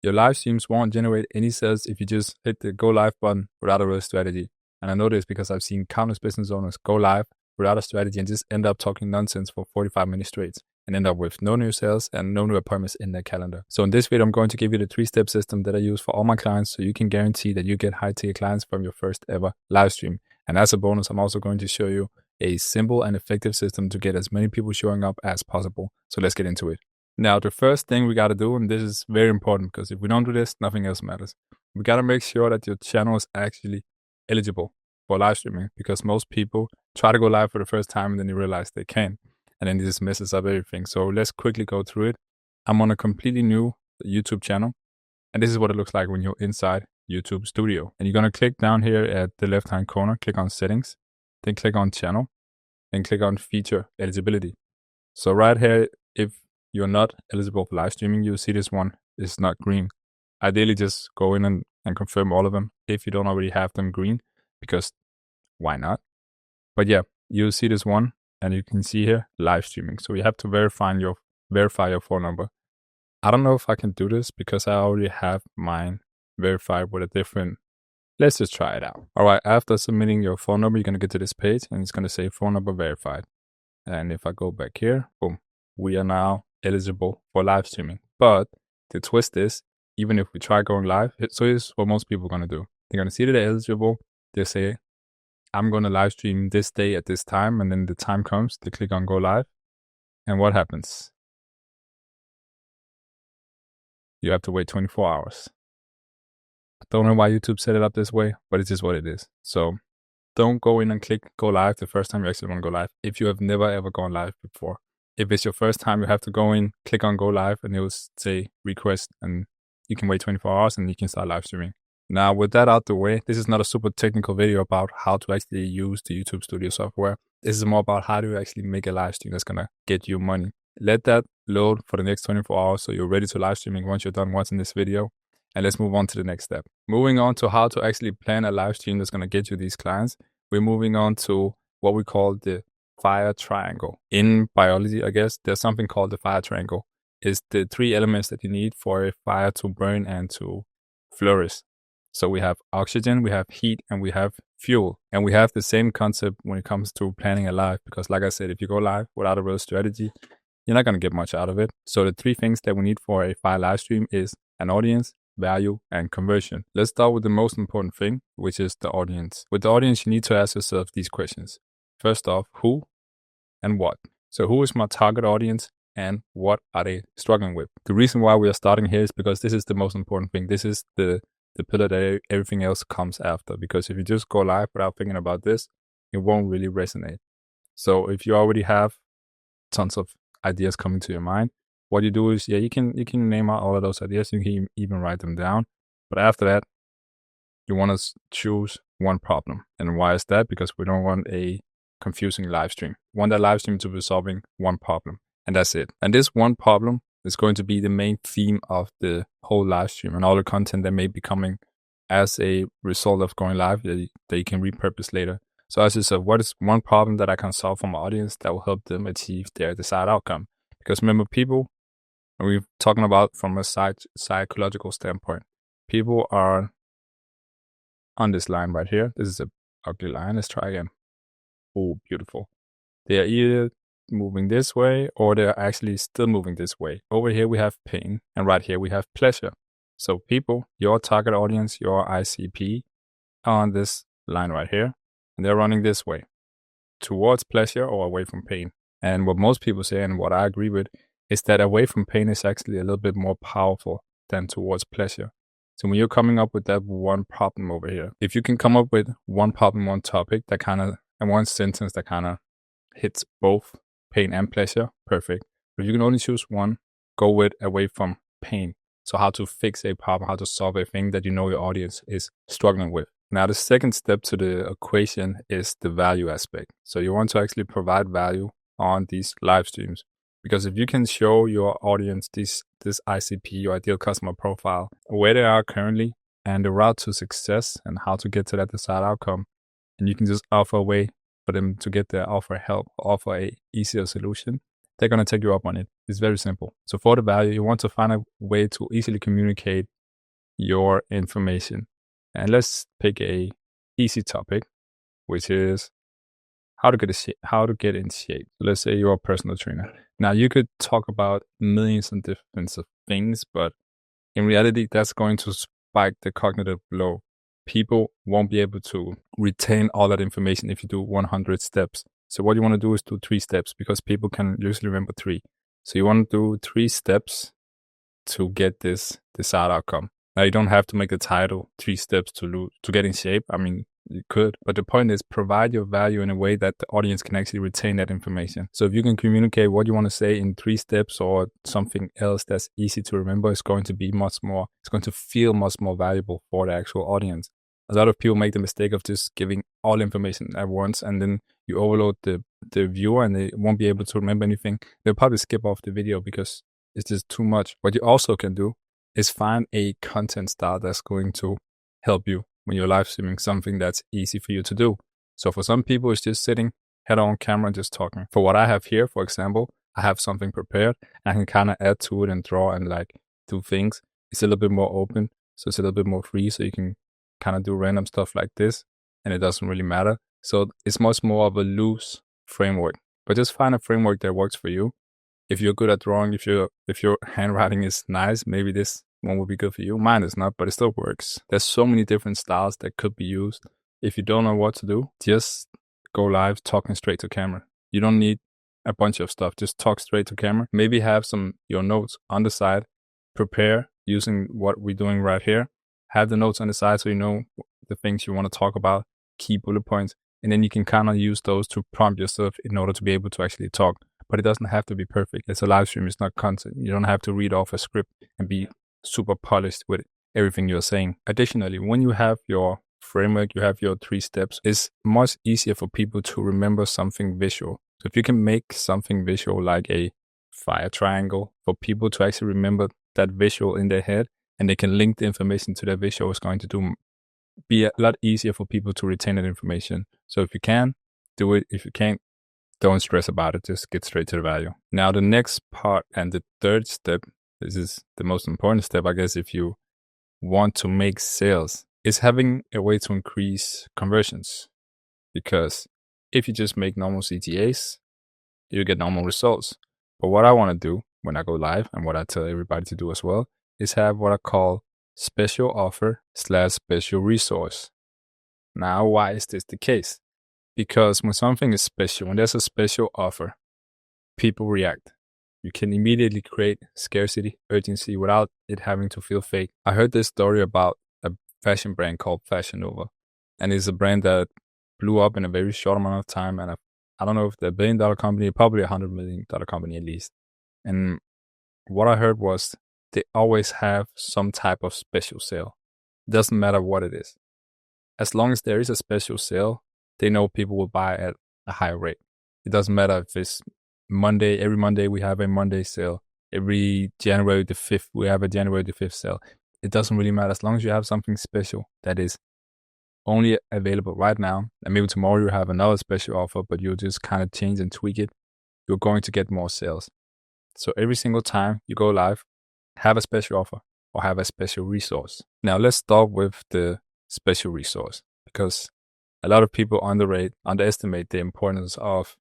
Your live streams won't generate any sales if you just hit the go live button without a real strategy. And I know this because I've seen countless business owners go live without a strategy and just end up talking nonsense for 45 minutes straight and end up with no new sales and no new appointments in their calendar. So in this video, I'm going to give you the 3-step system that I use for all my clients so you can guarantee that you get high-ticket clients from your first ever live stream. And as a bonus, I'm also going to show you a simple and effective system to get as many people showing up as possible. So let's get into it. Now, the first thing we got to do, and this is very important because if we don't do this, nothing else matters. We got to make sure that your channel is actually eligible for live streaming, because most people try to go live for the first time and then they realize they can't. And then it just messes up everything. So let's quickly go through it. I'm on a completely new YouTube channel. And this is what it looks like when you're inside YouTube Studio. And you're going to click down here at the left-hand corner, click on Settings, then click on Channel, then click on Feature Eligibility. So right here, if you're not eligible for live streaming, you'll see this one is not green. Ideally, just go in and confirm all of them if you don't already have them green, because why not? But yeah, you'll see this one, and you can see here live streaming. So you have to verify your phone number. I don't know if I can do this because I already have mine verified with a different. Let's just try it out. All right, after submitting your phone number, you're going to get to this page and it's going to say phone number verified. And if I go back here, boom, we are now eligible for live streaming. But the twist is, even if we try going live, so here's what most people are going to do. They're going to see that they're eligible. They say, I'm going to live stream this day at this time. And then the time comes, they click on go live. And what happens? You have to wait 24 hours. I don't know why YouTube set it up this way, but it's just what it is. So don't go in and click go live the first time you actually want to go live if you have never ever gone live before. If it's your first time, you have to go in, click on go live, and it will say request, and you can wait 24 hours and you can start live streaming. Now, with that out the way, this is not a super technical video about how to actually use the YouTube Studio software. This is more about how to actually make a live stream that's going to get you money. Let that load for the next 24 hours so you're ready to live streaming once you're done watching this video. And let's move on to the next step. Moving on to how to actually plan a live stream that's going to get you these clients, we're moving on to what we call the fire triangle. In biology, I guess, there's something called the fire triangle. It's the 3 elements that you need for a fire to burn and to flourish. So we have oxygen, we have heat, and we have fuel. And we have the same concept when it comes to planning a live, because like I said, if you go live without a real strategy, you're not going to get much out of it. So the 3 things that we need for a fire live stream is an audience, value, and conversion. Let's start with the most important thing, which is the audience. With the audience, you need to ask yourself these questions. First off, who and what? So who is my target audience and what are they struggling with? The reason why we are starting here is because this is the most important thing. This is the pillar that everything else comes after. Because if you just go live without thinking about this, it won't really resonate. So if you already have tons of ideas coming to your mind, what you do is, you can name out all of those ideas. You can even write them down. But after that, you want to choose one problem. And why is that? Because we don't want a confusing live stream. We want that live stream to be solving one problem. And that's it. And this one problem is going to be the main theme of the whole live stream and all the content that may be coming as a result of going live that you can repurpose later. So as I said, what is one problem that I can solve for my audience that will help them achieve their desired outcome? Because remember, people, and we're talking about from a psychological standpoint, people are on this line right here. This is an ugly line. Let's try again. Oh, beautiful. They are either moving this way or they're actually still moving this way. Over here we have pain, and right here we have pleasure. So people, your target audience, your ICP, are on this line right here, and they're running this way towards pleasure or away from pain. And what most people say, and what I agree with, is that away from pain is actually a little bit more powerful than towards pleasure. So when you're coming up with that one problem over here, if you can come up with one problem, one topic that kind of, and one sentence that kind of hits both pain and pleasure, perfect. But if you can only choose one, go with away from pain. So how to fix a problem, how to solve a thing that you know your audience is struggling with. Now, the second step to the equation is the value aspect. So you want to actually provide value on these live streams. Because if you can show your audience this ICP, your ideal customer profile, where they are currently and the route to success and how to get to that desired outcome, and you can just offer a way for them to get there, offer help, offer a easier solution, they're going to take you up on it. It's very simple. So for the value, you want to find a way to easily communicate your information. And let's pick a easy topic, which is how to get in shape. Let's say you're a personal trainer. Now you could talk about millions of different things, but in reality, that's going to spike the cognitive load. People won't be able to retain all that information if you do 100 steps. So what you want to do is do 3 steps because people can usually remember 3. So you want to do 3 steps to get this desired outcome. Now you don't have to make the title 3 steps to get in shape. I mean, you could, but the point is provide your value in a way that the audience can actually retain that information. So if you can communicate what you want to say in 3 steps or something else that's easy to remember, it's going to feel much more valuable for the actual audience. A lot of people make the mistake of just giving all information at once, and then you overload the viewer and they won't be able to remember anything. They'll probably skip off the video because it's just too much. What you also can do is find a content style that's going to help you when you're live streaming, something that's easy for you to do. So for some people, it's just sitting head on camera and just talking. For what I have here, for example, I have something prepared and I can kind of add to it and draw and like do things. It's a little bit more open, so it's a little bit more free, so you can kind of do random stuff like this and it doesn't really matter. So it's much more of a loose framework, but just find a framework that works for you. If you're good at drawing, if your handwriting is nice, maybe this one will be good for you. Mine is not, but it still works. There's so many different styles that could be used. If you don't know what to do, just go live talking straight to camera. You don't need a bunch of stuff. Just talk straight to camera. Maybe have your notes on the side. Prepare using what we're doing right here. Have the notes on the side so you know the things you want to talk about, key bullet points, and then you can kind of use those to prompt yourself in order to be able to actually talk. But it doesn't have to be perfect. It's a live stream. It's not content. You don't have to read off a script and be super polished with everything you're saying. Additionally, when you have your framework, you have your 3 steps, it's much easier for people to remember something visual. So if you can make something visual like a fire triangle for people to actually remember that visual in their head and they can link the information to that visual, it's going to be a lot easier for people to retain that information. So if you can, do it. If you can't, don't stress about it. Just get straight to the value. Now, the next part and the third step, this is the most important step, I guess, if you want to make sales, is having a way to increase conversions. Because if you just make normal CTAs, you get normal results. But what I want to do when I go live, and what I tell everybody to do as well, is have what I call special offer / special resource. Now, why is this the case? Because when something is special, when there's a special offer, people react. You can immediately create scarcity, urgency without it having to feel fake. I heard this story about a fashion brand called Fashionable, and it's a brand that blew up in a very short amount of time. And I don't know if they're $1 billion company, probably $100 million company at least. And what I heard was they always have some type of special sale. It doesn't matter what it is. As long as there is a special sale, they know people will buy at a higher rate. It doesn't matter if it's Monday. Every Monday we have a Monday sale. Every January the 5th, we have a January the 5th sale. It doesn't really matter. As long as you have something special that is only available right now, and maybe tomorrow you have another special offer, but you'll just kind of change and tweak it, you're going to get more sales. So every single time you go live, have a special offer or have a special resource. Now let's start with the special resource, because a lot of people underestimate the importance of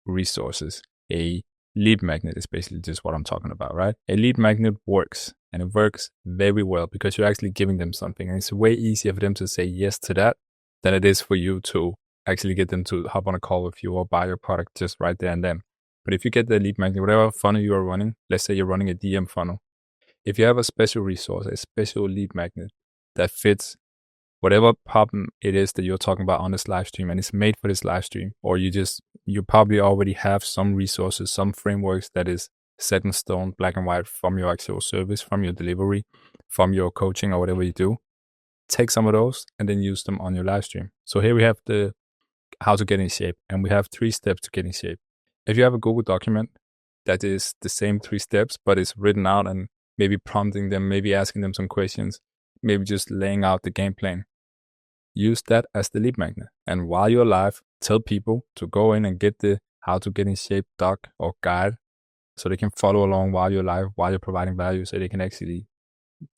resources. A lead magnet is basically just what I'm talking about, right? A lead magnet works, and it works very well because you're actually giving them something, and it's way easier for them to say yes to that than it is for you to actually get them to hop on a call with you or buy your product just right there and then. But if you get the lead magnet, whatever funnel you are running, let's say you're running a DM funnel, if you have a special resource, a special lead magnet that fits whatever problem it is that you're talking about on this live stream, and it's made for this live stream, or you probably already have some resources, some frameworks that is set in stone, black and white, from your actual service, from your delivery, from your coaching or whatever you do, take some of those and then use them on your live stream. So here we have the how to get in shape, and we have 3 steps to get in shape. If you have a Google document that is the same 3 steps, but it's written out and maybe prompting them, maybe asking them some questions, maybe just laying out the game plan, use that as the lead magnet. And while you're live, tell people to go in and get the how to get in shape doc or guide so they can follow along while you're live, while you're providing value, so they can actually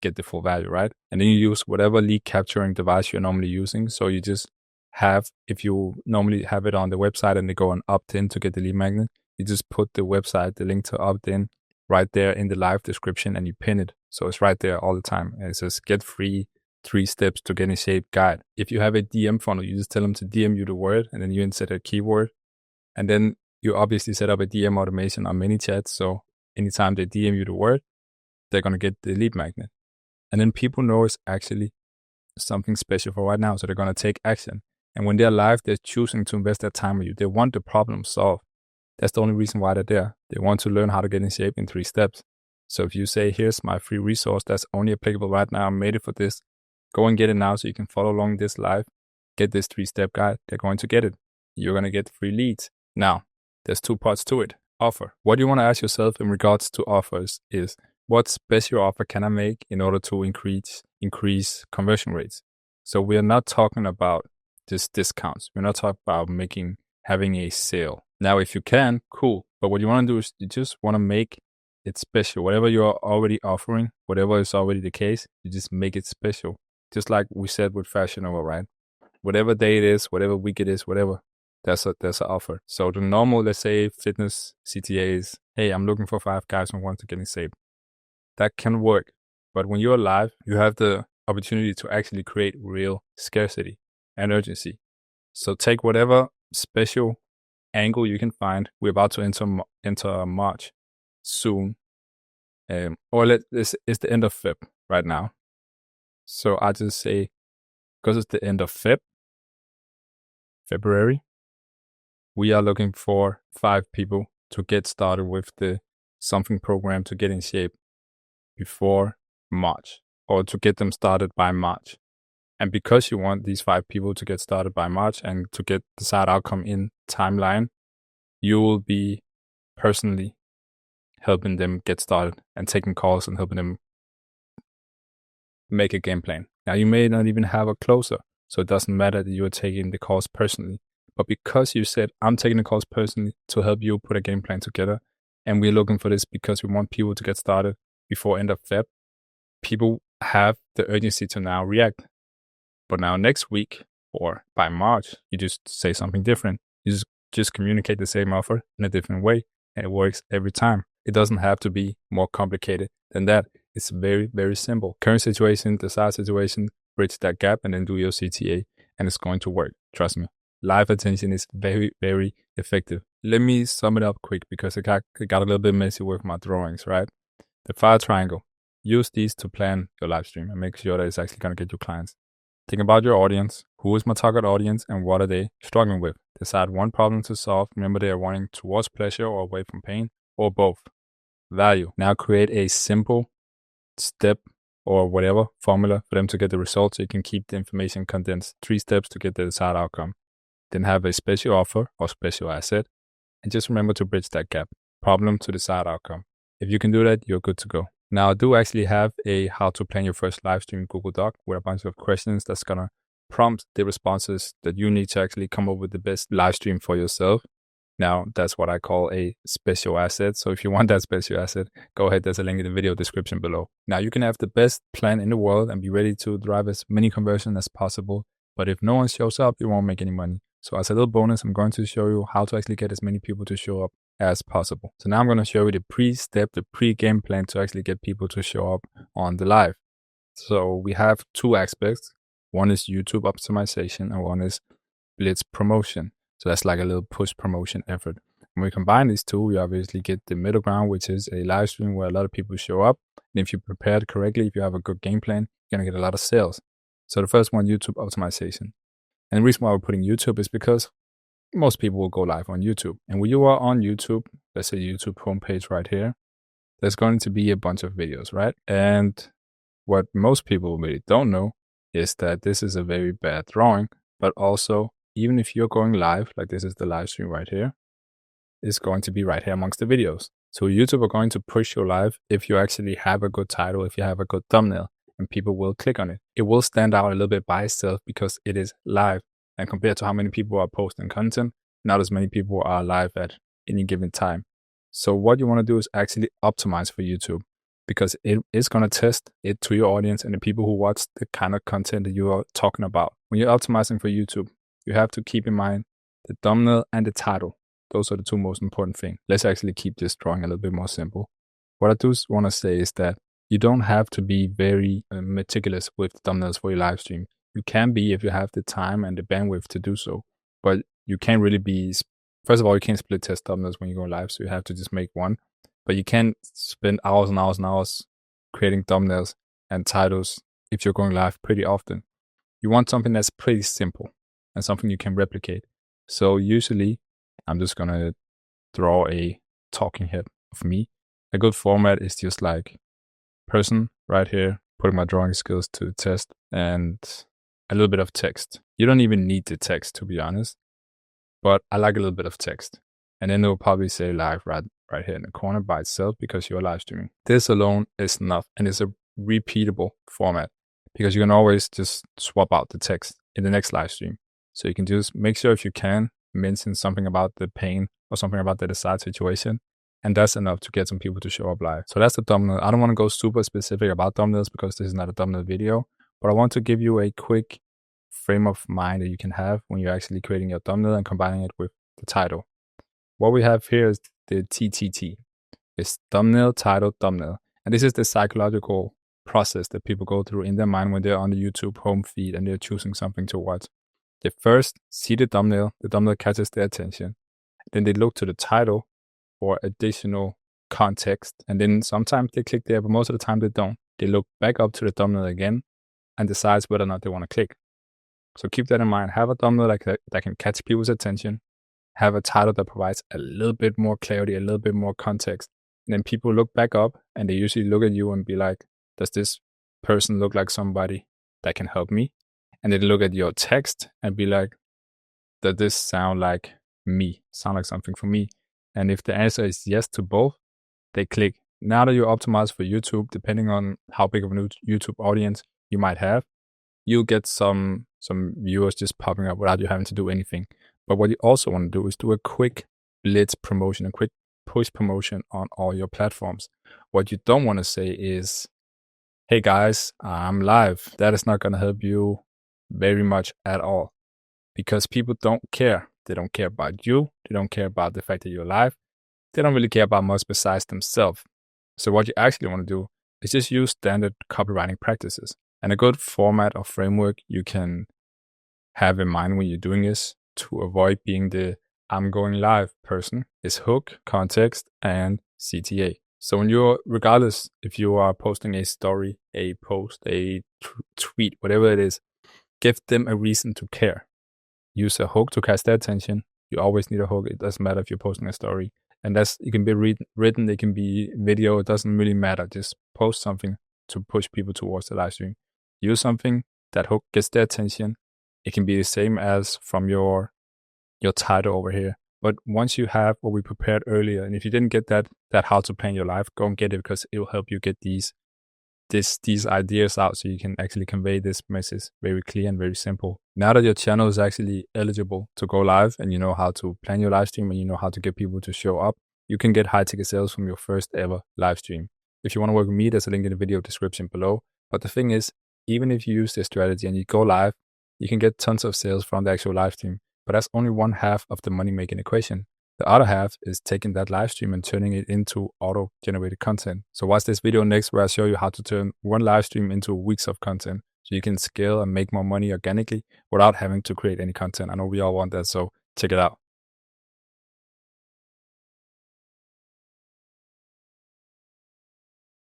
get the full value, right? And then you use whatever lead capturing device you're normally using. So you just have, if you normally have it on the website and they go and opt in to get the lead magnet, you just put the website, the link to opt in right there in the live description and you pin it. So it's right there all the time. And it says get free 3 steps to get in shape guide. If you have a DM funnel, you just tell them to DM you the word and then you insert a keyword. And then you obviously set up a DM automation on ManyChat. So anytime they DM you the word, they're going to get the lead magnet. And then people know it's actually something special for right now. So they're going to take action. And when they're live, they're choosing to invest their time with you. They want the problem solved. That's the only reason why they're there. They want to learn how to get in shape in 3 steps. So if you say, here's my free resource that's only applicable right now, I made it for this, go and get it now so you can follow along this live, get this 3-step guide, they're going to get it. You're going to get free leads. Now, there's 2 parts to it. Offer. What you want to ask yourself in regards to offers is, what special offer can I make in order to increase conversion rates? So we are not talking about just discounts. We're not talking about having a sale. Now, if you can, cool. But what you want to do is you just want to make it special. Whatever you're already offering, whatever is already the case, you just make it special. Just like we said with Fashionable, right? Whatever day it is, whatever week it is, whatever, there's an offer. So the normal, let's say, fitness CTA is, hey, I'm looking for 5 guys who want to get in shape. That can work. But when you're live, you have the opportunity to actually create real scarcity and urgency. So take whatever special angle you can find. We're about to enter March soon. It's the end of Feb right now. So I just say, because it's the end of February, we are looking for 5 people to get started with the something program to get in shape before March, or to get them started by March. And because you want these 5 people to get started by March and to get desired outcome in timeline, you will be personally helping them get started and taking calls and helping them make a game plan. Now, you may not even have a closer, so it doesn't matter that you're taking the calls personally. But because you said, I'm taking the calls personally to help you put a game plan together, and we're looking for this because we want people to get started before end of Feb, people have the urgency to now react. But now next week or by March, you just say something different. You just communicate the same offer in a different way, and it works every time. It doesn't have to be more complicated than that. It's very, very simple. Current situation, desired situation, bridge that gap, and then do your CTA, and it's going to work. Trust me. Live attention is very, very effective. Let me sum it up quick because it got a little bit messy with my drawings, right? The fire triangle. Use these to plan your live stream and make sure that it's actually going to get you clients. Think about your audience. Who is my target audience and what are they struggling with? Decide one problem to solve. Remember, they are running towards pleasure or away from pain, or both. Value. Now create a simple step or whatever formula for them to get the results so you can keep the information condensed. 3 steps to get the desired outcome. Then have a special offer or special asset. And just remember to bridge that gap. Problem to desired outcome. If you can do that, you're good to go. Now, I do actually have a how to plan your first live stream Google Doc with a bunch of questions that's going to prompt the responses that you need to actually come up with the best live stream for yourself. Now, that's what I call a special asset. So if you want that special asset, go ahead. There's a link in the video description below. Now, you can have the best plan in the world and be ready to drive as many conversions as possible. But if no one shows up, you won't make any money. So as a little bonus, I'm going to show you how to actually get as many people to show up as possible. So now I'm going to show you the pre-step, the pre-game plan to actually get people to show up on the live. So we have 2 aspects. One is YouTube optimization and one is blitz promotion. So that's like a little push promotion effort. When we combine these 2, we obviously get the middle ground, which is a live stream where a lot of people show up. And if you prepare it correctly, if you have a good game plan, you're going to get a lot of sales. So the first one, YouTube optimization. And the reason why we're putting YouTube is because most people will go live on YouTube. And when you are on YouTube, let's say YouTube homepage right here, there's going to be a bunch of videos, right? And what most people really don't know is that this is a very bad drawing, but also even if you're going live, like this is the live stream right here, it's going to be right here amongst the videos. So YouTube are going to push your live if you actually have a good title, if you have a good thumbnail, and people will click on it. It will stand out a little bit by itself because it is live. And compared to how many people are posting content, not as many people are live at any given time. So what you want to do is actually optimize for YouTube. because it is going to test it to your audience and the people who watch the kind of content that you are talking about. When you're optimizing for YouTube, you have to keep in mind the thumbnail and the title. Those are the two most important things. Let's actually keep this drawing a little bit more simple. What I do want to say is that you don't have to be very meticulous with thumbnails for your live stream. You can be if you have the time and the bandwidth to do so, but you can't really be. First of all, you can't split test thumbnails when you go live, so you have to just make one. But you can't spend hours and hours and hours creating thumbnails and titles if you're going live pretty often. You want something that's pretty simple and something you can replicate. So usually, I'm just gonna draw a talking head of me. A good format is just like person right here, putting my drawing skills to the test, and a little bit of text. You don't even need the text, to be honest, but I like a little bit of text. And then it'll probably say live right here in the corner by itself because you're live streaming. This alone is enough, and it's a repeatable format because you can always just swap out the text in the next live stream. So you can just make sure, if you can, mention something about the pain or something about the desired situation, and that's enough to get some people to show up live. So that's the thumbnail. I don't want to go super specific about thumbnails because this is not a thumbnail video, but I want to give you a quick frame of mind that you can have when you're actually creating your thumbnail and combining it with the title. What we have here is the TTT. It's thumbnail, title, thumbnail. And this is the psychological process that people go through in their mind when they're on the YouTube home feed and they're choosing something to watch. They first see the thumbnail catches their attention. Then they look to the title for additional context. And then sometimes they click there, but most of the time they don't. They look back up to the thumbnail again and decides whether or not they want to click. So keep that in mind. Have a thumbnail that can catch people's attention. Have a title that provides a little bit more clarity, a little bit more context. And then people look back up and they usually look at you and be like, does this person look like somebody that can help me? And they look at your text and be like, does this sound like me? Sound like something for me? And if the answer is yes to both, they click. Now that you're optimized for YouTube, depending on how big of a YouTube audience you might have, you'll get some viewers just popping up without you having to do anything. But what you also want to do is do a quick blitz promotion, a quick push promotion on all your platforms. What you don't want to say is, hey guys, I'm live. That is not going to help you very much at all because people don't care. They don't care about you. They don't care about the fact that you're live. They don't really care about much besides themselves. So what you actually want to do is just use standard copywriting practices. And a good format or framework you can have in mind when you're doing this to avoid being the I'm going live person is hook, context, and CTA. So when you're, regardless if you are posting a story, a post, a tweet, whatever it is, give them a reason to care. Use a hook to catch their attention. You always need a hook. It doesn't matter if you're posting a story. And it can be written, it can be video. It doesn't really matter. Just post something to push people towards the live stream. Use something that hook gets their attention. It can be the same as from your title over here. But once you have what we prepared earlier, and if you didn't get that how to plan your life, go and get it because it will help you get these ideas out so you can actually convey this message very clear and very simple. Now that your channel is actually eligible to go live and you know how to plan your live stream and you know how to get people to show up, you can get high ticket sales from your first ever live stream. If you want to work with me, there's a link in the video description below. But the thing is, even if you use this strategy and you go live, you can get tons of sales from the actual live stream. But that's only one half of the money-making equation. The other half is taking that live stream and turning it into auto-generated content. So watch this video next where I show you how to turn one live stream into weeks of content so you can scale and make more money organically without having to create any content. I know we all want that, so check it out.